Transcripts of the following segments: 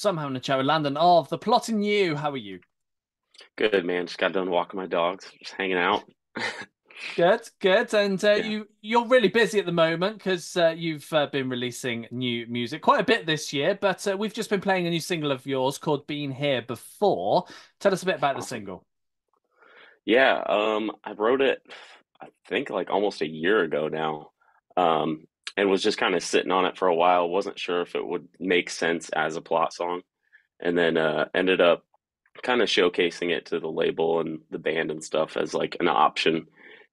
So I'm having a chat with Landon of The Plotting You. How are you? Good, man. Just got done walking my dogs, just hanging out. Good, good. And Yeah. you're really busy at the moment because you've been releasing new music quite a bit this year. But we've just been playing a new single of yours called "Been Here Before." Tell us a bit about the Awesome. single. Yeah, I wrote it, I think like almost a year ago now. Um, and was just kind of sitting on it for a while. Wasn't sure if it would make sense as a plot song. And then ended up kind of showcasing it to the label and the band and stuff as like an option.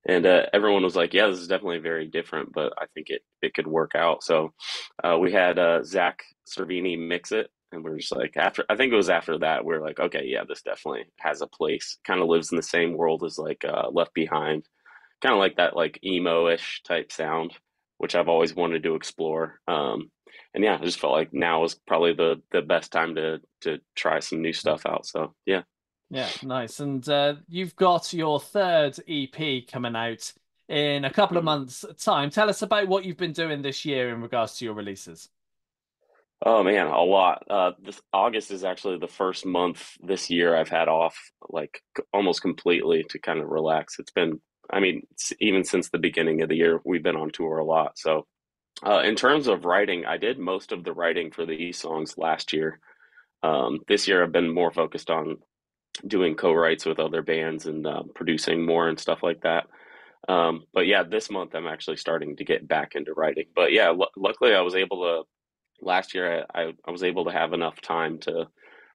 And everyone was like, "Yeah, this is definitely very different, but I think it could work out." So we had Zach Cervini mix it, and we are just like, after I think it was after that, we are like, "Okay, yeah, this definitely has a place." Kind of lives in the same world as like Left Behind, kind of like that like emo-ish type sound, which I've always wanted to explore. And yeah, I just felt like now was probably the best time to try some new stuff out. So yeah. Yeah, nice. And you've got your third EP coming out in a couple of Mhm. months' time. Tell us about what you've been doing this year in regards to your releases. Oh man, a lot. This August is actually the first month this year I've had off like almost completely to kind of relax. It's been, I mean, even since the beginning of the year, we've been on tour a lot. So, in terms of writing, I did most of the writing for these songs last year. This year, I've been more focused on doing co-writes with other bands and producing more and stuff like that. But yeah, this month I'm actually starting to get back into writing. But yeah, luckily I was able to last year I was able to have enough time to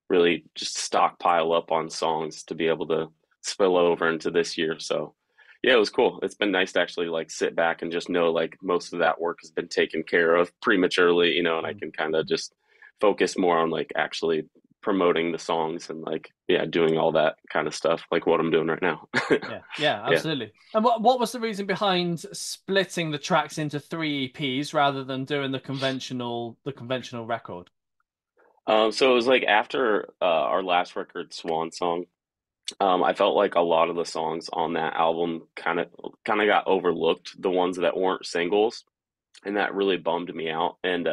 really just stockpile up on songs to be able to spill over into this year. So yeah, it was cool. It's been nice to actually like sit back and just know like most of that work has been taken care of prematurely, and I Mm. can kind of just focus more on like actually promoting the songs and like yeah, doing all that kind of stuff like what I'm doing right now. Yeah, yeah, Yeah. absolutely. And what was the reason behind splitting the tracks into three EPs rather than doing the conventional record? So it was like after our last record, Swan Song. I felt like a lot of the songs on that album kind of got overlooked, the ones that weren't singles, and that really bummed me out. And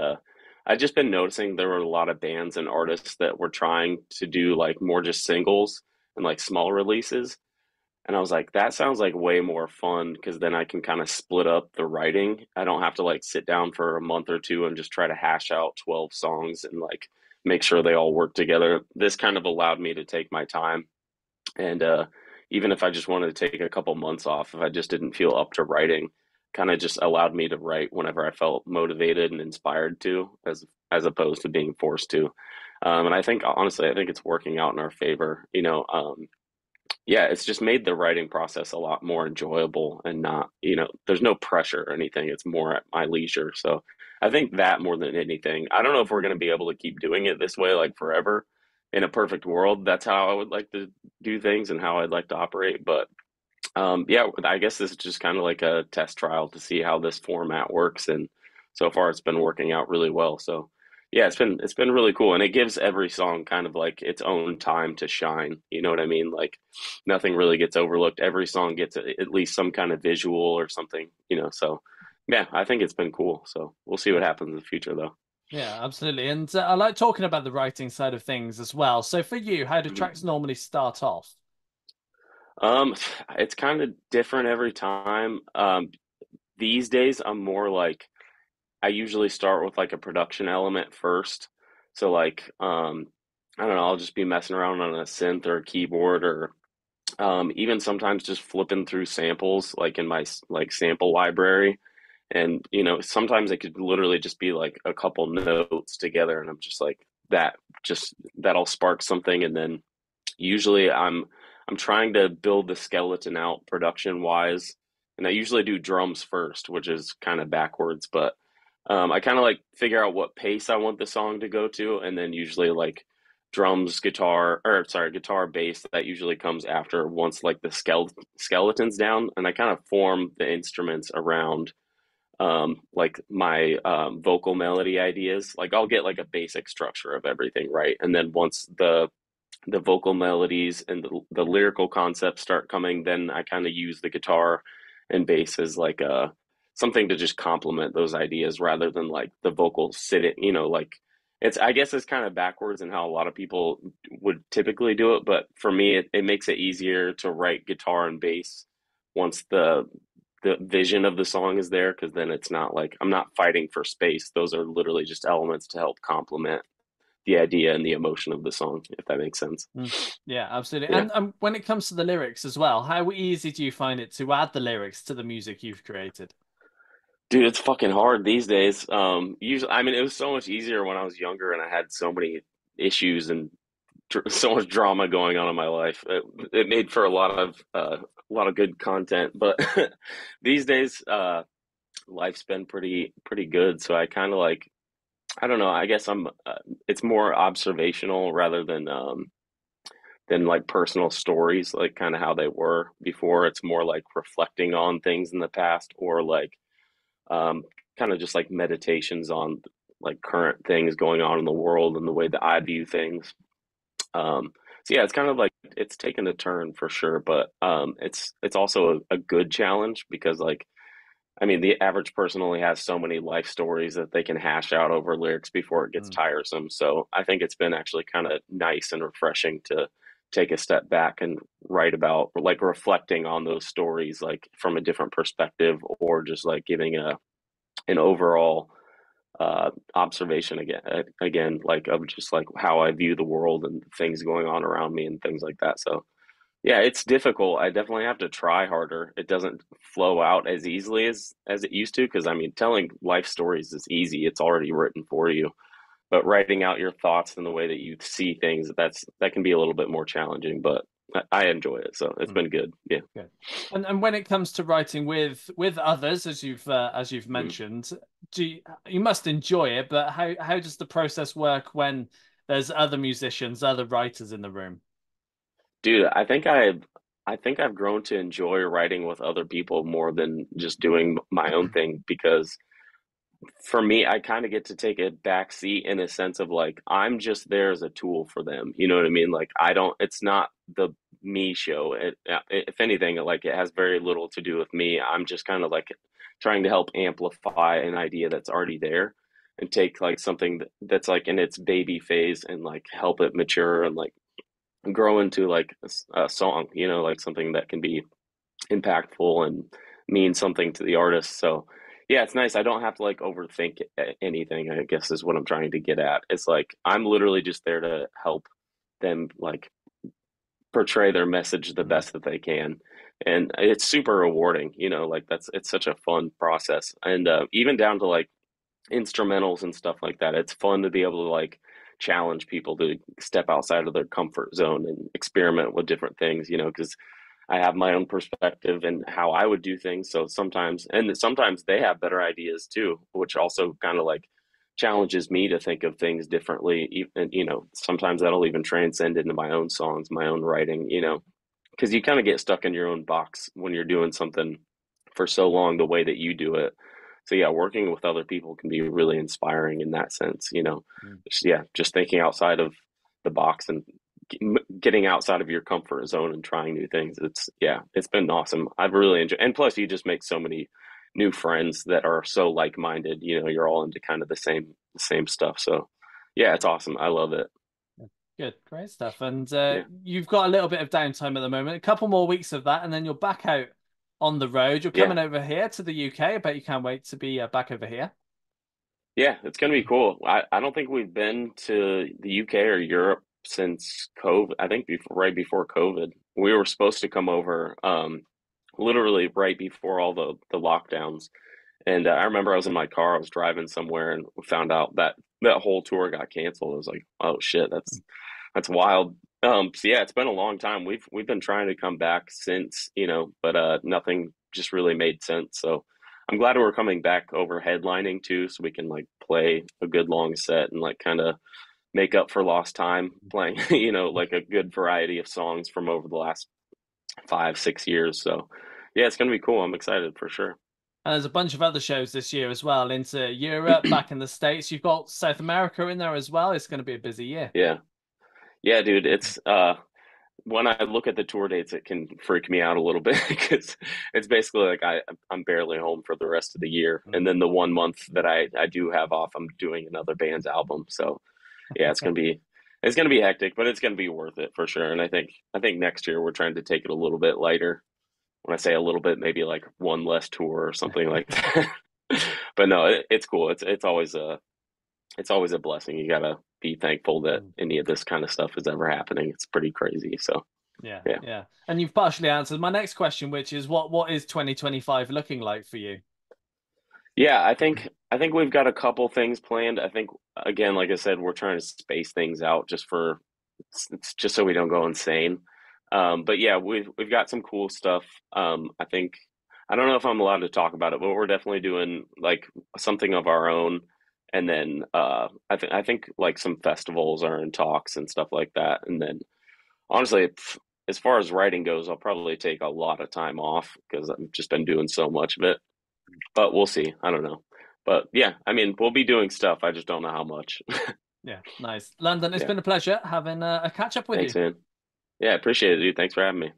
I'd just been noticing there were a lot of bands and artists that were trying to do like more just singles and like small releases. And I was like, that sounds like way more fun because then I can kind of split up the writing. I don't have to like sit down for a month or two and just try to hash out 12 songs and like make sure they all work together. This kind of allowed me to take my time and even if I just wanted to take a couple months off, if I just didn't feel up to writing, kind of just allowed me to write whenever I felt motivated and inspired to, as opposed to being forced to. And I think honestly, I think it's working out in our favor. Yeah, it's just made the writing process a lot more enjoyable and not, there's no pressure or anything. It's more at my leisure. So I think that more than anything, I don't know if we're going to be able to keep doing it this way like forever. In a perfect world, that's how I would like to do things and how I'd like to operate. But yeah, I guess this is just kind of like a test trial to see how this format works, and so far it's been working out really well. So yeah, it's been really cool, and it gives every song kind of like its own time to shine. You know what I mean? Like nothing really gets overlooked. Every song gets at least some kind of visual or something. So yeah, I think it's been cool. So we'll see what Yeah, happens in the future, though. yeah, absolutely. And I like talking about the writing side of things as well. So for you, how do tracks Mhm. normally start off? Um, it's kind of different every time. These days, I'm more like I usually start with like a production element first. So like I don't know, I'll just be messing around on a synth or a keyboard or even sometimes just flipping through samples like in my like sample library. And sometimes it could literally just be like a couple notes together and I'm just like that'll spark something and then usually I'm trying to build the skeleton out production wise, and I usually do drums first, which is kind of backwards, but I kind of like figure out what pace I want the song to go to, and then usually like drums, guitar, or sorry, guitar, bass. That usually comes after once like the skeleton's down, and I kind of form the instruments around like my vocal melody ideas. Like I'll get like a basic structure of everything right, and then once the vocal melodies and the lyrical concepts start coming, then I kind of use the guitar and bass as like something to just complement those ideas rather than like the vocals sit it, like I guess it's kind of backwards in how a lot of people would typically do it, but for me, it makes it easier to write guitar and bass once the vision of the song is there, because then it's not like I'm not fighting for space. Those are literally just elements to help complement the idea and the emotion of the song, if that makes sense. Mm. Yeah, absolutely. Yeah. And when it comes to the lyrics as well, how easy do you find it to add the lyrics to the music you've created? Dude, it's fucking hard these days. Usually, I mean, it was so much easier when I was younger and I had so many issues and so much drama going on in my life. It made for a lot of good content, but these days, life's been pretty good. So I kind of like, I don't know. I guess it's more observational rather than like personal stories, like kind of how they were before. It's more like reflecting on things in the past, or like um, kind of just like meditations on like current things going on in the world and the way that I view things. So yeah, it's kind of like it's taken a turn for sure, but it's also a good challenge because like I mean the average person only has so many life stories that they can hash out over lyrics before it gets Mm. tiresome. So I think it's been actually kind of nice and refreshing to take a step back and write about like reflecting on those stories like from a different perspective, or just like giving a an overall observation again like of just like how I view the world and things going on around me and things like that. So yeah, it's difficult. I definitely have to try harder. It doesn't flow out as easily as it used to, because I mean telling life stories is easy. It's already written for you. But writing out your thoughts and the way that you see things, that can be a little bit more challenging, but I enjoy it. So it's Mm. been good. Yeah. Good. And when it comes to writing with others, as you've Mm. mentioned, you must enjoy it, but how does the process work when there's other musicians, other writers in the room? Dude, I think I've grown to enjoy writing with other people more than just doing my own thing, because for me, I kind of get to take a back seat in a sense of like I'm just there as a tool for them. You know what I mean? Like I don't. It's not the me show. If anything, like it has very little to do with me. I'm just kind of like trying to help amplify an idea that's already there, and take like something that's like in its baby phase and like help it mature and like grow into like a song. You know, like something that can be impactful and mean something to the artist. So yeah, it's nice. I don't have to like overthink anything, I guess is what I'm trying to get at. It's like I'm literally just there to help them like portray their message the Mm. best that they can. And it's super rewarding, you know, like it's such a fun process. And even down to like instrumentals and stuff like that. It's fun to be able to like challenge people to step outside of their comfort zone and experiment with different things, you know, because I have my own perspective and how I would do things. So sometimes they have better ideas too, which also kind of like challenges me to think of things differently. Even, you know, sometimes that'll even transcend into my own songs, my own writing, you know, because you kind of get stuck in your own box when you're doing something for so long the way that you do it. So yeah, working with other people can be really inspiring in that sense, you know. Mm. Yeah, just thinking outside of the box and getting outside of your comfort zone and trying new things. It's been awesome. I've really enjoyed, and plus you just make so many new friends that are so like-minded. You know, you're all into kind of the same stuff. So yeah, it's awesome. I love it. Good, great stuff. And Yeah. you've got a little bit of downtime at the moment, a couple more weeks of that, and then you're back out on the road. You're Yeah. coming over here to the UK. I bet you can't wait to be back over here. Yeah, it's gonna be cool. I don't think we've been to the UK or Europe since COVID. I think right before COVID. We were supposed to come over literally right before all the lockdowns. And I remember I was in my car, I was driving somewhere, and found out that that whole tour got canceled. I was like, "Oh shit, that's wild." So yeah, it's been a long time. We've been trying to come back since, you know, but nothing just really made sense. So I'm glad we're coming back over headlining too, so we can like play a good long set and like kind of make up for lost time playing, you know, like a good variety of songs from over the last 5, 6 years. So yeah, it's gonna be cool. I'm excited for sure. And there's a bunch of other shows this year as well into Europe, back in the States. You've got South America in there as well. It's going to be a busy year. Yeah. Yeah, dude, it's when I look at the tour dates, it can freak me out a little bit because it's basically like I'm barely home for the rest of the year, and Mm. then the 1 month that I do have off, I'm doing another band's album. So yeah, it's gonna be hectic, but it's gonna be worth it for sure. And I think next year we're trying to take it a little bit lighter. When I say a little bit, maybe like one less tour or something like that. But no, it's cool. It's always a blessing. You gotta be thankful that Mm. any of this kind of stuff is ever happening. It's pretty crazy. So Yeah, yeah. yeah. And you've partially answered my next question, which is what is 2025 looking like for you? Yeah, I think we've got a couple things planned. I think again, like I said, we're trying to space things out it's just so we don't go insane. But yeah, we've got some cool stuff. I think I don't know if I'm allowed to talk about it, but we're definitely doing like something of our own. And then I think like some festivals are in talks and stuff like that. And then honestly, as far as writing goes, I'll probably take a lot of time off because I've just been doing so much of it. But we'll see. I don't know. But yeah, I mean, we'll be doing stuff. I just don't know how much. Yeah, nice. London, it's Yeah. been a pleasure having a catch up with Thanks, you. man. Yeah, appreciate it, dude. Thanks for having me.